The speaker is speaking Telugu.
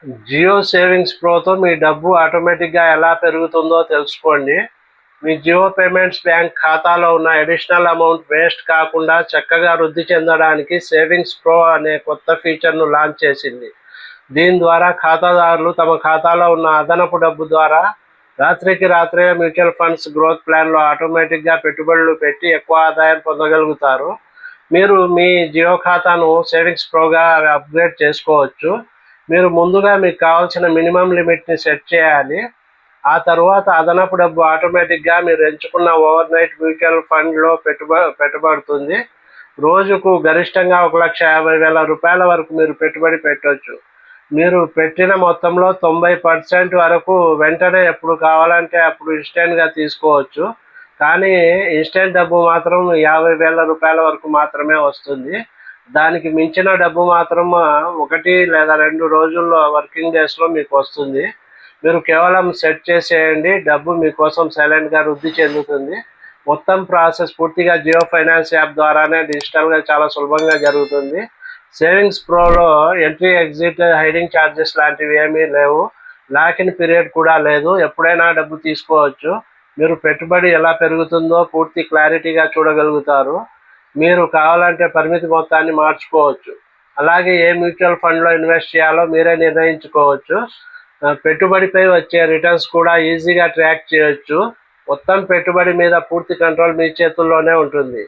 జియో సేవింగ్స్ ప్రోతో మీ డబ్బు ఆటోమేటిక్గా ఎలా పెరుగుతుందో తెలుసుకోండి. మీ జియో పేమెంట్స్ బ్యాంక్ ఖాతాలో ఉన్న అడిషనల్ అమౌంట్ వేస్ట్ కాకుండా చక్కగా వృద్ధి చెందడానికి సేవింగ్స్ ప్రో అనే కొత్త ఫీచర్ను లాంచ్ చేసింది. దీని ద్వారా ఖాతాదారులు తమ ఖాతాలో ఉన్న అదనపు డబ్బు ద్వారా రాత్రికి రాత్రే మ్యూచువల్ ఫండ్స్ గ్రోత్ ప్లాన్లో ఆటోమేటిక్గా పెట్టుబడులు పెట్టి ఎక్కువ ఆదాయం పొందగలుగుతారు. మీరు మీ జియో ఖాతాను సేవింగ్స్ ప్రోగా అప్గ్రేడ్ చేసుకోవచ్చు. మీరు ముందుగా మీకు కావాల్సిన మినిమం లిమిట్ని సెట్ చేయాలి. ఆ తర్వాత అదనపు డబ్బు ఆటోమేటిక్గా మీరు ఎంచుకున్న ఓవర్ నైట్ మ్యూచువల్ ఫండ్లో పెట్టబడుతుంది. రోజుకు గరిష్టంగా 1,50,000 రూపాయల వరకు మీరు పెట్టుబడి పెట్టవచ్చు. మీరు పెట్టిన మొత్తంలో 90% వరకు వెంటనే ఎప్పుడు కావాలంటే అప్పుడు ఇన్స్టెంట్గా తీసుకోవచ్చు. కానీ ఇన్స్టెంట్ డబ్బు మాత్రం 50,000 రూపాయల వరకు మాత్రమే వస్తుంది. దానికి మించిన డబ్బు మాత్రం 1 లేదా 2 రోజుల్లో వర్కింగ్ డేస్లో మీకు వస్తుంది. మీరు కేవలం సెట్ చేసేయండి, డబ్బు మీకోసం సైలెంట్గా వృద్ధి చెందుతుంది. మొత్తం ప్రాసెస్ పూర్తిగా జియో ఫైనాన్స్ యాప్ ద్వారానే డిజిటల్గా చాలా సులభంగా జరుగుతుంది. సేవింగ్స్ ప్రోలో ఎంట్రీ, ఎగ్జిట్, హైడింగ్ ఛార్జెస్ లాంటివి ఏమీ లేవు. లాక్-ఇన్ పీరియడ్ కూడా లేదు. ఎప్పుడైనా డబ్బు తీసుకోవచ్చు. మీరు పెట్టుబడి ఎలా పెరుగుతుందో పూర్తి క్లారిటీగా చూడగలుగుతారు. మీరు కావాలంటే పరిమితి మొత్తాన్ని మార్చుకోవచ్చు. అలాగే ఏ మ్యూచువల్ ఫండ్లో ఇన్వెస్ట్ చేయాలో మీరే నిర్ణయించుకోవచ్చు. పెట్టుబడిపై వచ్చే రిటర్న్స్ కూడా ఈజీగా ట్రాక్ చేయొచ్చు. మొత్తం పెట్టుబడి మీద పూర్తి కంట్రోల్ మీ చేతుల్లోనే ఉంటుంది.